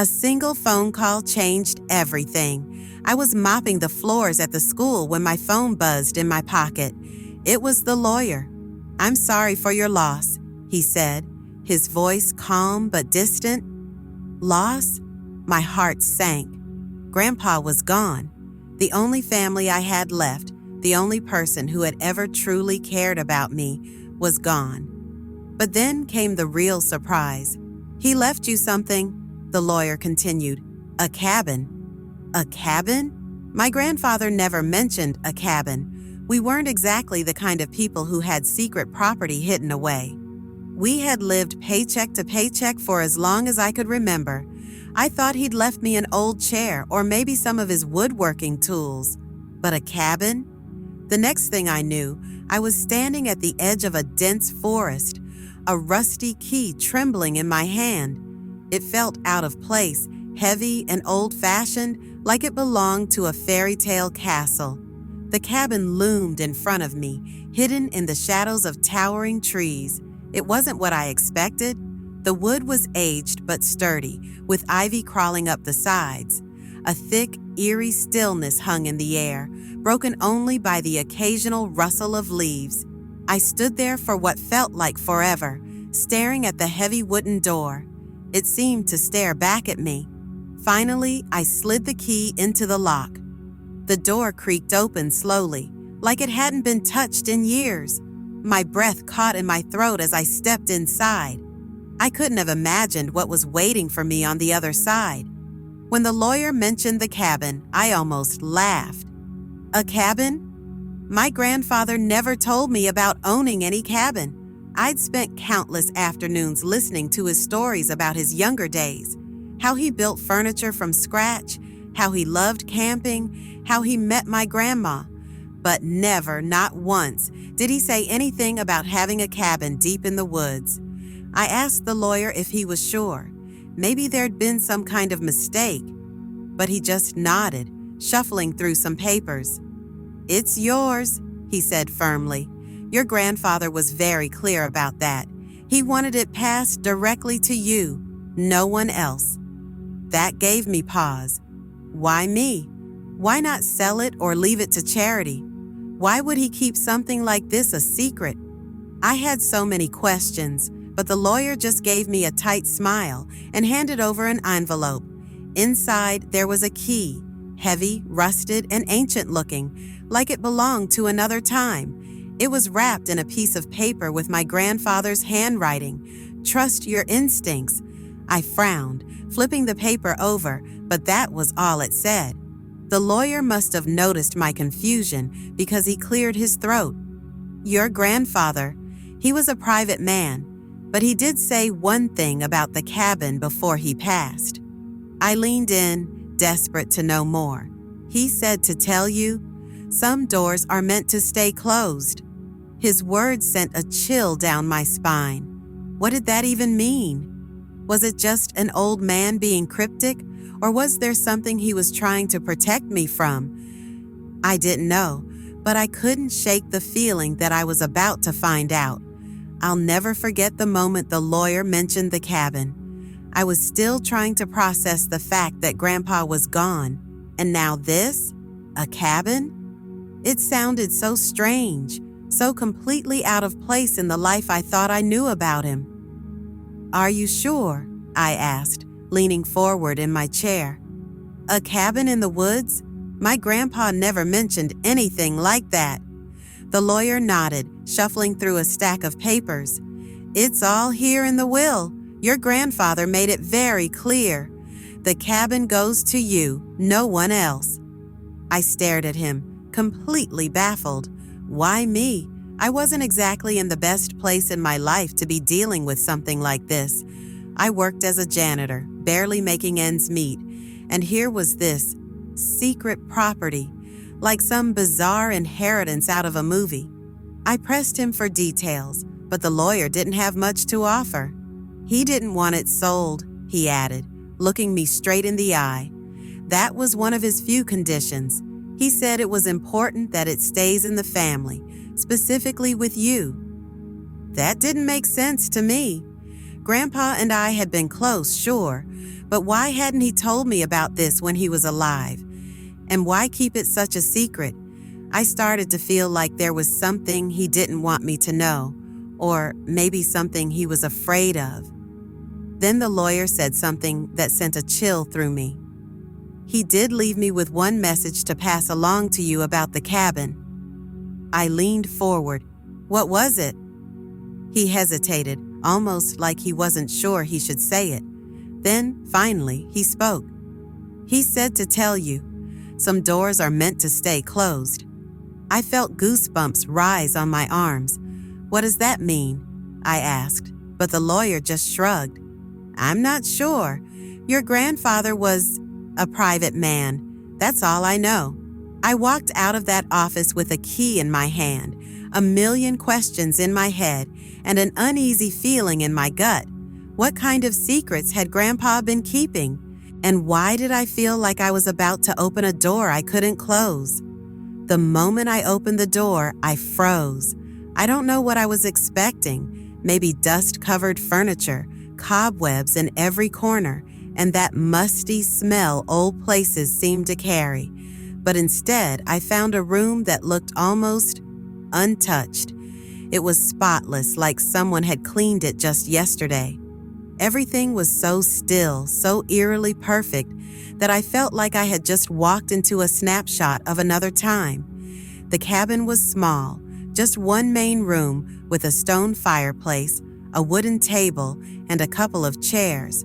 A single phone call changed everything. I was mopping the floors at the school when my phone buzzed in my pocket. It was the lawyer. "I'm sorry for your loss," he said, his voice calm but distant. Loss? My heart sank. Grandpa was gone. The only family I had left, the only person who had ever truly cared about me, was gone. But then came the real surprise. "He left you something," the lawyer continued. "A cabin." A cabin? My grandfather never mentioned a cabin. We weren't exactly the kind of people who had secret property hidden away. We had lived paycheck to paycheck for as long as I could remember. I thought he'd left me an old chair or maybe some of his woodworking tools. But a cabin? The next thing I knew, I was standing at the edge of a dense forest, a rusty key trembling in my hand. It felt out of place, heavy and old-fashioned, like it belonged to a fairy tale castle. The cabin loomed in front of me, hidden in the shadows of towering trees. It wasn't what I expected. The wood was aged but sturdy, with ivy crawling up the sides. A thick, eerie stillness hung in the air, broken only by the occasional rustle of leaves. I stood there for what felt like forever, staring at the heavy wooden door. It seemed to stare back at me. Finally, I slid the key into the lock. The door creaked open slowly, like it hadn't been touched in years. My breath caught in my throat as I stepped inside. I couldn't have imagined what was waiting for me on the other side. When the lawyer mentioned the cabin, I almost laughed. A cabin? My grandfather never told me about owning any cabin. I'd spent countless afternoons listening to his stories about his younger days, how he built furniture from scratch, how he loved camping, how he met my grandma. But never, not once, did he say anything about having a cabin deep in the woods. I asked the lawyer if he was sure. Maybe there'd been some kind of mistake. But he just nodded, shuffling through some papers. "It's yours," he said firmly. "Your grandfather was very clear about that. He wanted it passed directly to you, no one else." That gave me pause. Why me? Why not sell it or leave it to charity? Why would he keep something like this a secret? I had so many questions, but the lawyer just gave me a tight smile and handed over an envelope. Inside, there was a key, heavy, rusted, and ancient-looking, like it belonged to another time. It was wrapped in a piece of paper with my grandfather's handwriting. "Trust your instincts." I frowned, flipping the paper over, but that was all it said. The lawyer must have noticed my confusion because he cleared his throat. "Your grandfather, he was a private man, but he did say one thing about the cabin before he passed." I leaned in, desperate to know more. "He said to tell you, some doors are meant to stay closed." His words sent a chill down my spine. What did that even mean? Was it just an old man being cryptic, or was there something he was trying to protect me from? I didn't know, but I couldn't shake the feeling that I was about to find out. I'll never forget the moment the lawyer mentioned the cabin. I was still trying to process the fact that Grandpa was gone, and now this? A cabin? It sounded so strange, so completely out of place in the life I thought I knew about him. "Are you sure?" I asked, leaning forward in my chair. "A cabin in the woods? My grandpa never mentioned anything like that." The lawyer nodded, shuffling through a stack of papers. "It's all here in the will. Your grandfather made it very clear. The cabin goes to you, no one else." I stared at him, completely baffled. Why me? I wasn't exactly in the best place in my life to be dealing with something like this. I worked as a janitor, barely making ends meet, and here was this secret property, like some bizarre inheritance out of a movie. I pressed him for details, but the lawyer didn't have much to offer. "He didn't want it sold," he added, looking me straight in the eye. "That was one of his few conditions. He said it was important that it stays in the family, specifically with you." That didn't make sense to me. Grandpa and I had been close, sure, But why hadn't he told me about this when he was alive? And why keep it such a secret? I started to feel like there was something he didn't want me to know, or maybe something he was afraid of. Then the lawyer said something that sent a chill through me. He did leave me with one message to pass along to you about the cabin. I leaned forward. What was it? He hesitated, almost like he wasn't sure he should say it. Then, finally, he spoke. He said to tell you, some doors are meant to stay closed. I felt goosebumps rise on my arms. What does that mean? I asked, but the lawyer just shrugged. I'm not sure. Your grandfather was a private man. That's all I know. I walked out of that office with a key in my hand, a million questions in my head, and an uneasy feeling in my gut. What kind of secrets had Grandpa been keeping? And why did I feel like I was about to open a door I couldn't close? The moment I opened the door, I froze. I don't know what I was expecting. Maybe dust-covered furniture, cobwebs in every corner, and that musty smell old places seemed to carry. But instead, I found a room that looked almost untouched. It was spotless, like someone had cleaned it just yesterday. Everything was so still, so eerily perfect, that I felt like I had just walked into a snapshot of another time. The cabin was small, just one main room with a stone fireplace, a wooden table, and a couple of chairs.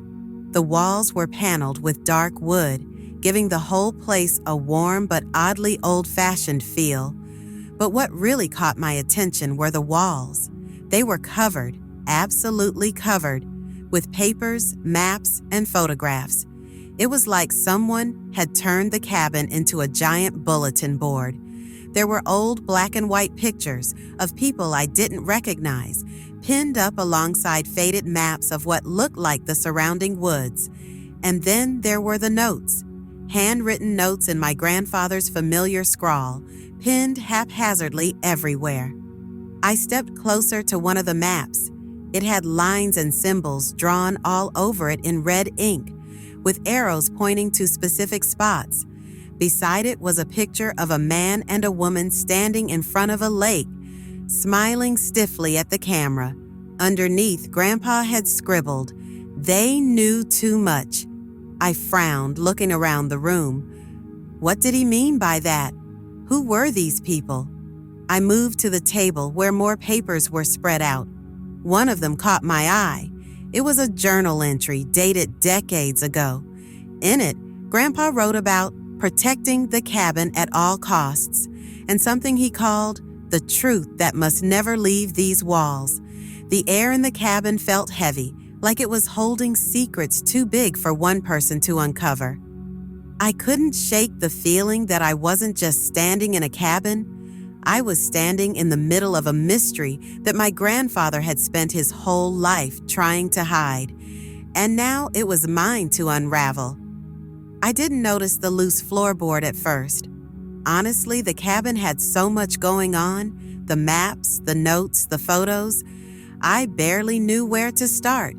The walls were paneled with dark wood, giving the whole place a warm but oddly old-fashioned feel. But what really caught my attention were the walls. They were covered, absolutely covered, with papers, maps, and photographs. It was like someone had turned the cabin into a giant bulletin board. There were old black and white pictures of people I didn't recognize, pinned up alongside faded maps of what looked like the surrounding woods. And then there were the notes, handwritten notes in my grandfather's familiar scrawl, pinned haphazardly everywhere. I stepped closer to one of the maps. It had lines and symbols drawn all over it in red ink, with arrows pointing to specific spots. Beside it was a picture of a man and a woman standing in front of a lake, smiling stiffly at the camera. Underneath, Grandpa had scribbled, "They knew too much." I frowned, looking around the room. What did he mean by that? Who were these people? I moved to the table where more papers were spread out. One of them caught my eye. It was a journal entry dated decades ago. In it, Grandpa wrote about protecting the cabin at all costs, and something he called the truth that must never leave these walls. The air in the cabin felt heavy, like it was holding secrets too big for one person to uncover. I couldn't shake the feeling that I wasn't just standing in a cabin. I was standing in the middle of a mystery that my grandfather had spent his whole life trying to hide, and now it was mine to unravel. I didn't notice the loose floorboard at first. Honestly, the cabin had so much going on, the maps, the notes, the photos, I barely knew where to start.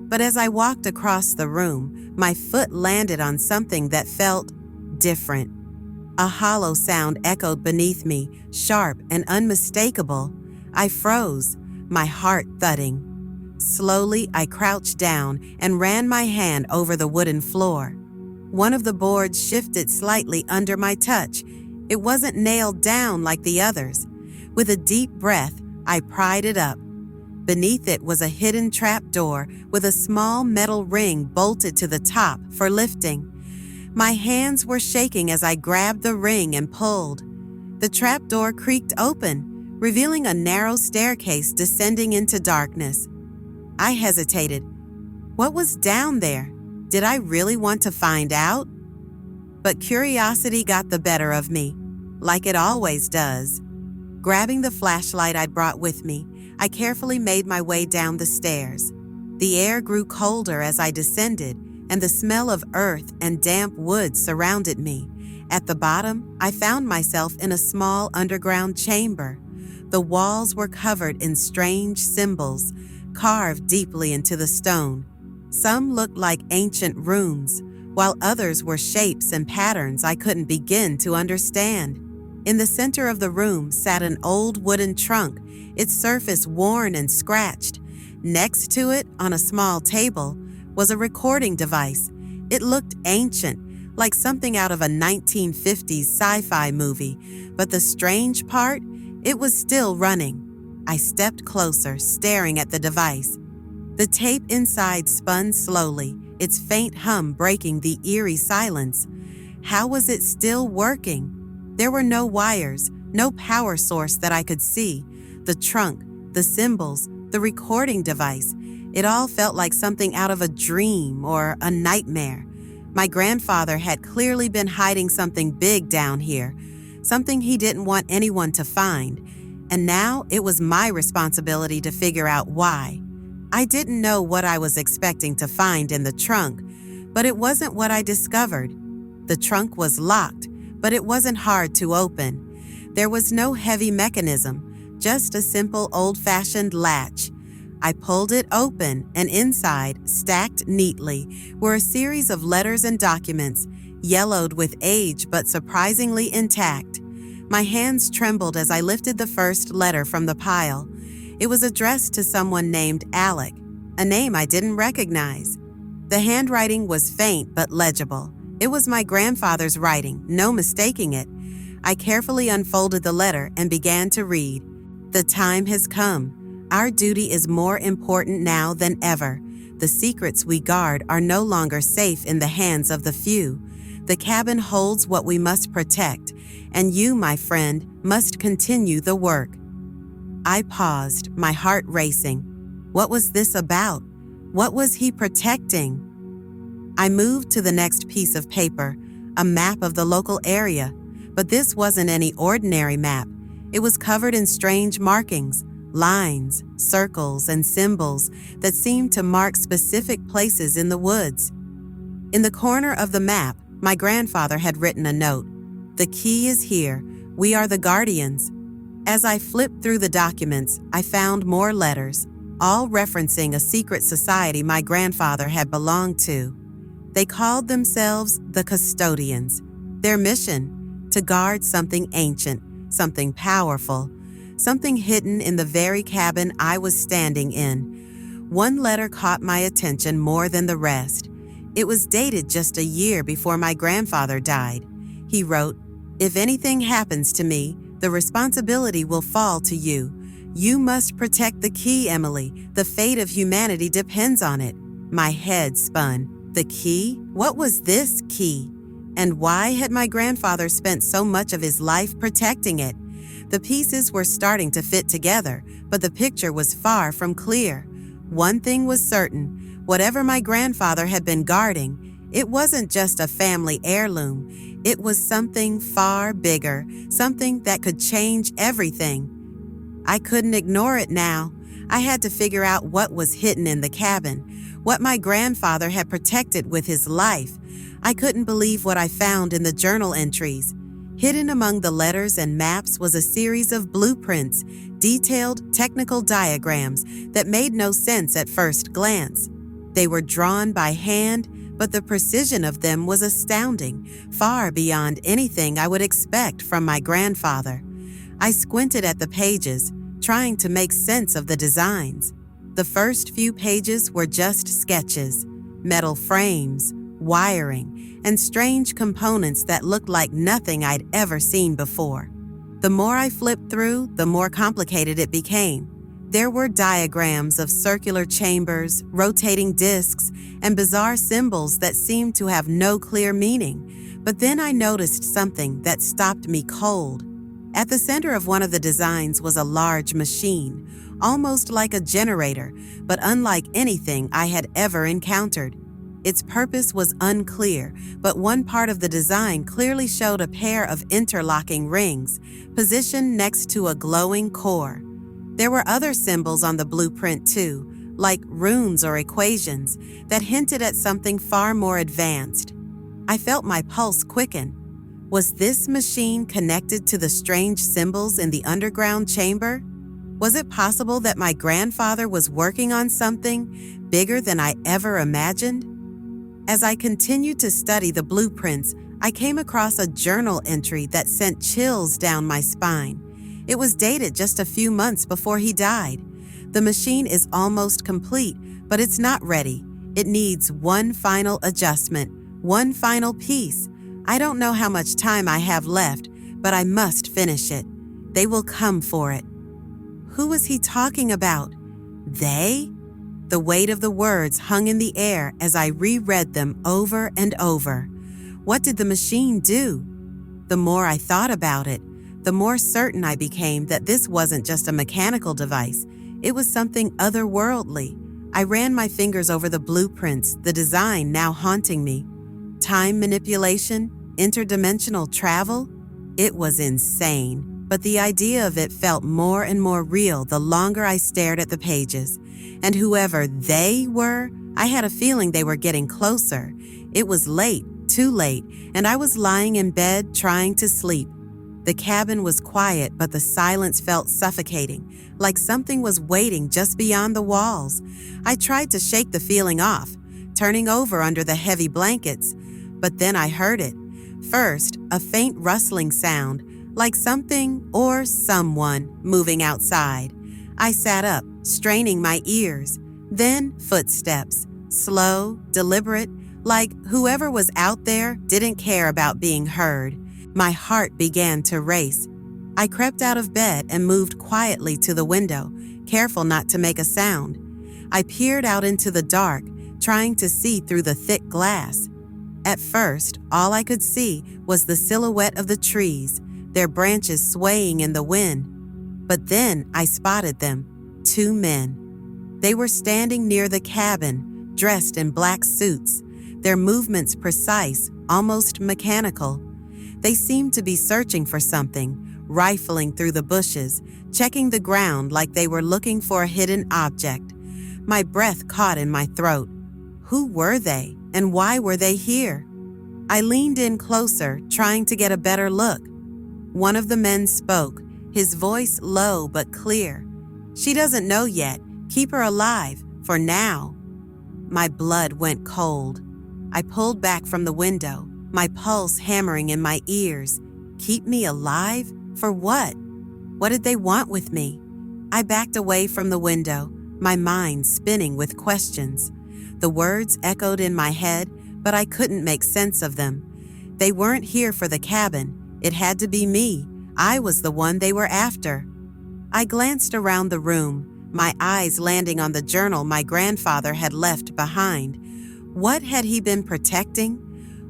But as I walked across the room, my foot landed on something that felt different. A hollow sound echoed beneath me, sharp and unmistakable. I froze, my heart thudding. Slowly, I crouched down and ran my hand over the wooden floor. One of the boards shifted slightly under my touch. It wasn't nailed down like the others. With a deep breath, I pried it up. Beneath it was a hidden trapdoor with a small metal ring bolted to the top for lifting. My hands were shaking as I grabbed the ring and pulled. The trapdoor creaked open, revealing a narrow staircase descending into darkness. I hesitated. What was down there? Did I really want to find out? But curiosity got the better of me, like it always does. Grabbing the flashlight I'd brought with me, I carefully made my way down the stairs. The air grew colder as I descended, and the smell of earth and damp wood surrounded me. At the bottom, I found myself in a small underground chamber. The walls were covered in strange symbols, carved deeply into the stone. Some looked like ancient runes, while others were shapes and patterns I couldn't begin to understand. In the center of the room sat an old wooden trunk, its surface worn and scratched. Next to it, on a small table, was a recording device. It looked ancient, like something out of a 1950s sci-fi movie, but the strange part, it was still running. I stepped closer, staring at the device. The tape inside spun slowly, its faint hum breaking the eerie silence. How was it still working? There were no wires, no power source that I could see. The trunk, the symbols, the recording device, it all felt like something out of a dream or a nightmare. My grandfather had clearly been hiding something big down here, something he didn't want anyone to find, and now it was my responsibility to figure out why. I didn't know what I was expecting to find in the trunk, but it wasn't what I discovered. The trunk was locked, but it wasn't hard to open. There was no heavy mechanism, just a simple old-fashioned latch. I pulled it open, and inside, stacked neatly, were a series of letters and documents, yellowed with age but surprisingly intact. My hands trembled as I lifted the first letter from the pile. It was addressed to someone named Alec, a name I didn't recognize. The handwriting was faint but legible. It was my grandfather's writing, no mistaking it. I carefully unfolded the letter and began to read. "The time has come. Our duty is more important now than ever. The secrets we guard are no longer safe in the hands of the few. The cabin holds what we must protect, and you, my friend, must continue the work." I paused, my heart racing. What was this about? What was he protecting? I moved to the next piece of paper, a map of the local area, but this wasn't any ordinary map. It was covered in strange markings, lines, circles, and symbols that seemed to mark specific places in the woods. In the corner of the map, my grandfather had written a note. "The key is here. We are the guardians." As I flipped through the documents, I found more letters, all referencing a secret society my grandfather had belonged to. They called themselves the Custodians. Their mission, to guard something ancient, something powerful, something hidden in the very cabin I was standing in. One letter caught my attention more than the rest. It was dated just a year before my grandfather died. He wrote, "If anything happens to me, the responsibility will fall to you. You must protect the key, Emily. The fate of humanity depends on it." My head spun. The key? What was this key? And why had my grandfather spent so much of his life protecting it? The pieces were starting to fit together, but the picture was far from clear. One thing was certain, whatever my grandfather had been guarding, it wasn't just a family heirloom. It was something far bigger, something that could change everything. I couldn't ignore it now. I had to figure out what was hidden in the cabin, what my grandfather had protected with his life. I couldn't believe what I found in the journal entries. Hidden among the letters and maps was a series of blueprints, detailed technical diagrams that made no sense at first glance. They were drawn by hand, but the precision of them was astounding, far beyond anything I would expect from my grandfather. I squinted at the pages, trying to make sense of the designs. The first few pages were just sketches, metal frames, wiring, and strange components that looked like nothing I'd ever seen before. The more I flipped through, the more complicated it became. There were diagrams of circular chambers, rotating discs, and bizarre symbols that seemed to have no clear meaning. But then I noticed something that stopped me cold. At the center of one of the designs was a large machine, almost like a generator, but unlike anything I had ever encountered. Its purpose was unclear, but one part of the design clearly showed a pair of interlocking rings, positioned next to a glowing core. There were other symbols on the blueprint too, like runes or equations, that hinted at something far more advanced. I felt my pulse quicken. Was this machine connected to the strange symbols in the underground chamber? Was it possible that my grandfather was working on something bigger than I ever imagined? As I continued to study the blueprints, I came across a journal entry that sent chills down my spine. It was dated just a few months before he died. The machine is almost complete, but it's not ready. It needs one final adjustment, one final piece. I don't know how much time I have left, but I must finish it. They will come for it. Who was he talking about? They? The weight of the words hung in the air as I reread them over and over. What did the machine do? The more I thought about it, the more certain I became that this wasn't just a mechanical device. It was something otherworldly. I ran my fingers over the blueprints, the design now haunting me. Time manipulation, interdimensional travel? It was insane, but the idea of it felt more and more real the longer I stared at the pages. And whoever they were, I had a feeling they were getting closer. It was late, too late, and I was lying in bed trying to sleep. The cabin was quiet, but the silence felt suffocating, like something was waiting just beyond the walls. I tried to shake the feeling off, turning over under the heavy blankets, but then I heard it. First, a faint rustling sound, like something or someone moving outside. I sat up, straining my ears. Then footsteps, slow, deliberate, like whoever was out there didn't care about being heard. My heart began to race. I crept out of bed and moved quietly to the window, careful not to make a sound. I peered out into the dark, trying to see through the thick glass. At first, all I could see was the silhouette of the trees, their branches swaying in the wind. But then I spotted them, 2 men. They were standing near the cabin, dressed in black suits, their movements precise, almost mechanical. They seemed to be searching for something, rifling through the bushes, checking the ground like they were looking for a hidden object. My breath caught in my throat. Who were they, and why were they here? I leaned in closer, trying to get a better look. One of the men spoke, his voice low but clear. "She doesn't know yet. Keep her alive, for now." My blood went cold. I pulled back from the window, my pulse hammering in my ears. Keep me alive? For what? What did they want with me? I backed away from the window, my mind spinning with questions. The words echoed in my head, but I couldn't make sense of them. They weren't here for the cabin. It had to be me. I was the one they were after. I glanced around the room, my eyes landing on the journal my grandfather had left behind. What had he been protecting?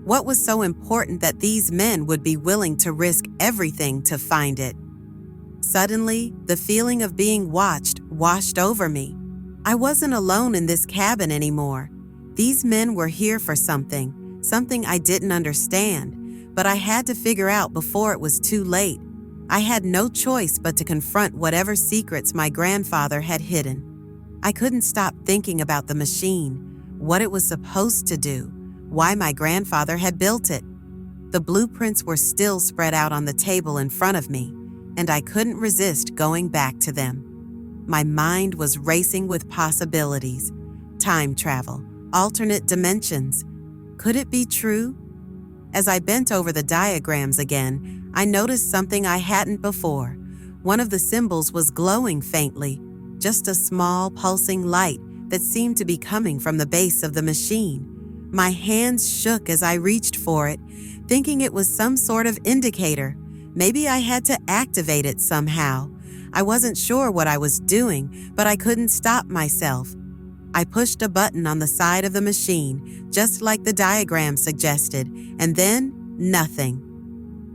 What was so important that these men would be willing to risk everything to find it? Suddenly, the feeling of being watched washed over me. I wasn't alone in this cabin anymore. These men were here for something I didn't understand, but I had to figure out before it was too late. I had no choice but to confront whatever secrets my grandfather had hidden. I couldn't stop thinking about the machine, what it was supposed to do, why my grandfather had built it. The blueprints were still spread out on the table in front of me, and I couldn't resist going back to them. My mind was racing with possibilities. Time travel, alternate dimensions. Could it be true? As I bent over the diagrams again, I noticed something I hadn't before. One of the symbols was glowing faintly, just a small pulsing light that seemed to be coming from the base of the machine. My hands shook as I reached for it, thinking it was some sort of indicator. Maybe I had to activate it somehow. I wasn't sure what I was doing, but I couldn't stop myself. I pushed a button on the side of the machine, just like the diagram suggested, and then nothing.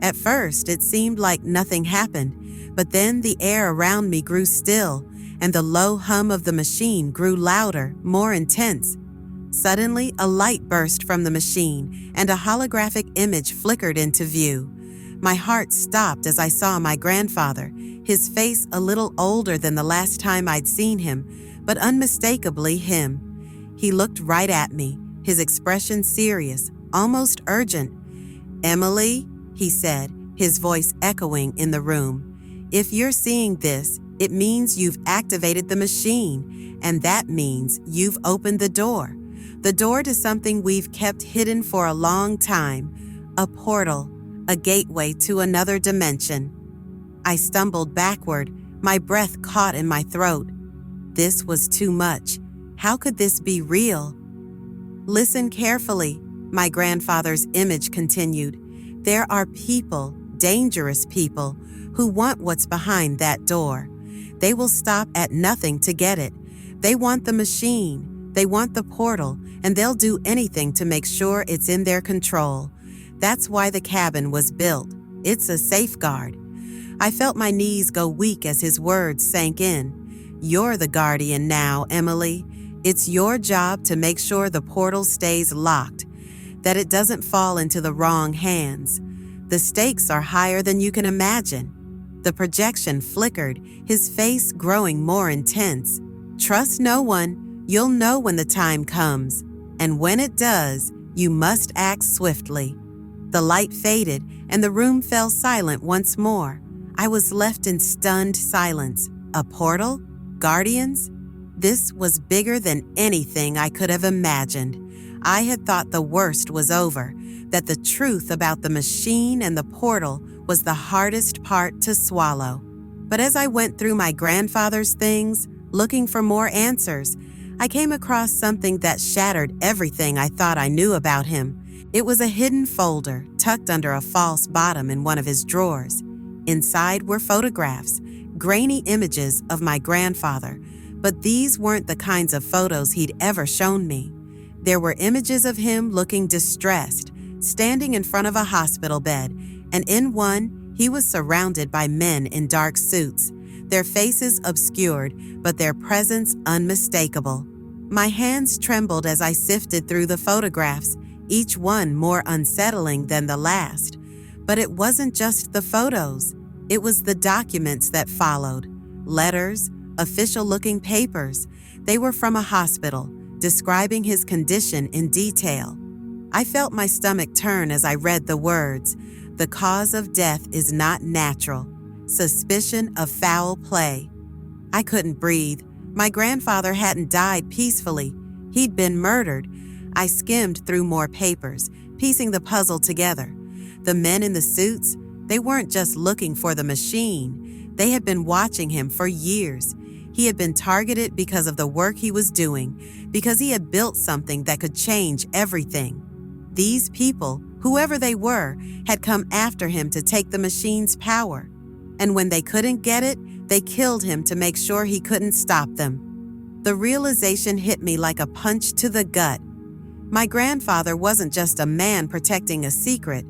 At first, it seemed like nothing happened, but then the air around me grew still, and the low hum of the machine grew louder, more intense. Suddenly, a light burst from the machine, and a holographic image flickered into view. My heart stopped as I saw my grandfather, his face a little older than the last time I'd seen him, but unmistakably him. He looked right at me, his expression serious, almost urgent. "Emily," he said, his voice echoing in the room, "if you're seeing this, It means you've activated the machine, and that means you've opened the door to something we've kept hidden for a long time, a portal, a gateway to another dimension. I stumbled backward, my breath caught in my throat. This was too much. How could this be real? Listen carefully, my grandfather's image continued. There are people, dangerous people, who want what's behind that door. They will stop at nothing to get it. They want the machine, they want the portal, and they'll do anything to make sure it's in their control. That's why the cabin was built. It's a safeguard. I felt my knees go weak as his words sank in. You're the guardian now, Emily. It's your job to make sure the portal stays locked, that it doesn't fall into the wrong hands. The stakes are higher than you can imagine. The projection flickered, his face growing more intense. Trust no one. You'll know when the time comes. And when it does, you must act swiftly. The light faded, and the room fell silent once more. I was left in stunned silence. A portal? Guardians? This was bigger than anything I could have imagined. I had thought the worst was over, that the truth about the machine and the portal was the hardest part to swallow. But as I went through my grandfather's things, looking for more answers, I came across something that shattered everything I thought I knew about him. It was a hidden folder tucked under a false bottom in one of his drawers. Inside were photographs, grainy images of my grandfather, but these weren't the kinds of photos he'd ever shown me. There were images of him looking distressed, standing in front of a hospital bed, and in one, he was surrounded by men in dark suits, their faces obscured, but their presence unmistakable. My hands trembled as I sifted through the photographs, each one more unsettling than the last. But it wasn't just the photos. It was the documents that followed. Letters, official-looking papers. They were from a hospital, describing his condition in detail. I felt my stomach turn as I read the words. The cause of death is not natural. Suspicion of foul play. I couldn't breathe. My grandfather hadn't died peacefully. He'd been murdered. I skimmed through more papers, piecing the puzzle together. The men in the suits, they weren't just looking for the machine. They had been watching him for years. He had been targeted because of the work he was doing, because he had built something that could change everything. These people, whoever they were, had come after him to take the machine's power. And when they couldn't get it, they killed him to make sure he couldn't stop them. The realization hit me like a punch to the gut. My grandfather wasn't just a man protecting a secret.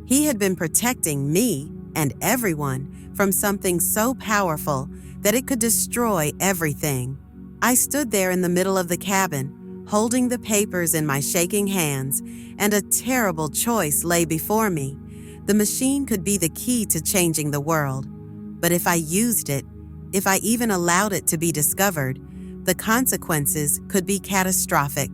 He had been protecting me and everyone from something so powerful that it could destroy everything. I stood there in the middle of the cabin, holding the papers in my shaking hands, and a terrible choice lay before me. The machine could be the key to changing the world. But if I used it, if I even allowed it to be discovered, the consequences could be catastrophic.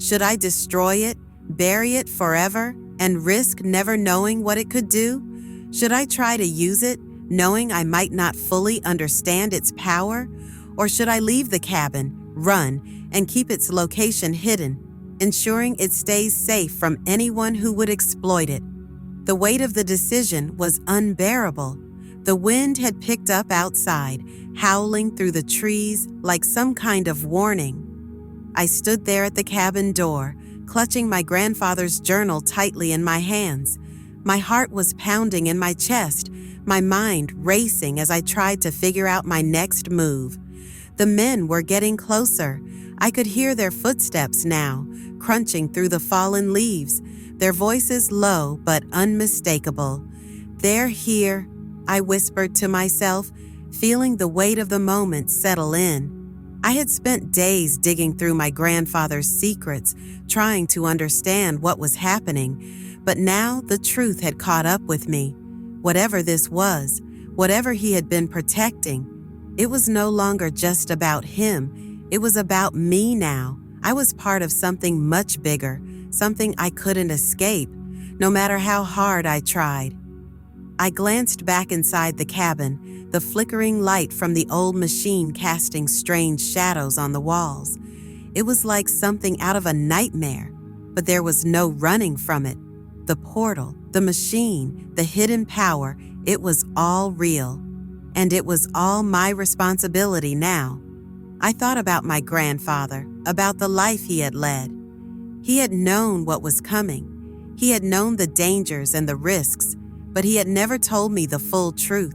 Should I destroy it, bury it forever, and risk never knowing what it could do? Should I try to use it, knowing I might not fully understand its power? Or should I leave the cabin, run, and keep its location hidden, ensuring it stays safe from anyone who would exploit it? The weight of the decision was unbearable. The wind had picked up outside, howling through the trees like some kind of warning. I stood there at the cabin door, clutching my grandfather's journal tightly in my hands. My heart was pounding in my chest, my mind racing as I tried to figure out my next move. The men were getting closer. I could hear their footsteps now, crunching through the fallen leaves, their voices low but unmistakable. They're here, I whispered to myself, feeling the weight of the moment settle in. I had spent days digging through my grandfather's secrets, trying to understand what was happening, but now the truth had caught up with me. Whatever this was, whatever he had been protecting, it was no longer just about him. It was about me now. I was part of something much bigger, something I couldn't escape, no matter how hard I tried. I glanced back inside the cabin, the flickering light from the old machine casting strange shadows on the walls. It was like something out of a nightmare, but there was no running from it. The portal, the machine, the hidden power, it was all real. And it was all my responsibility now. I thought about my grandfather, about the life he had led. He had known what was coming. He had known the dangers and the risks, but he had never told me the full truth.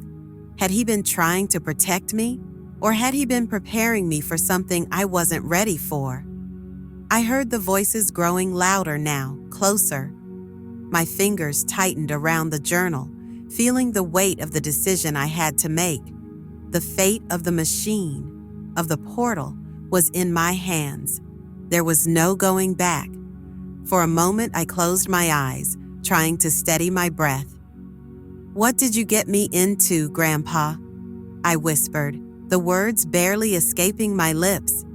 Had he been trying to protect me, or had he been preparing me for something I wasn't ready for? I heard the voices growing louder now, closer. My fingers tightened around the journal, feeling the weight of the decision I had to make. The fate of the machine, of the portal, was in my hands. There was no going back. For a moment, I closed my eyes, trying to steady my breath. "What did you get me into, Grandpa?" I whispered, the words barely escaping my lips.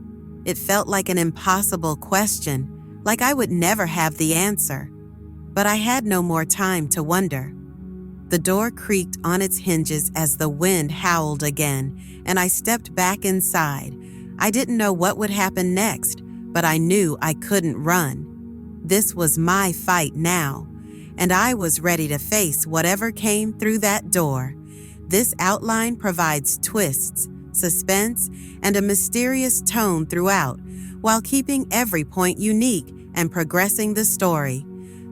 It felt like an impossible question, like I would never have the answer. But I had no more time to wonder. The door creaked on its hinges as the wind howled again, and I stepped back inside. I didn't know what would happen next, but I knew I couldn't run. This was my fight now, and I was ready to face whatever came through that door. This outline provides twists, suspense, and a mysterious tone throughout, while keeping every point unique and progressing the story.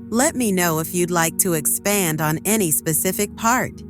Let me know if you'd like to expand on any specific part.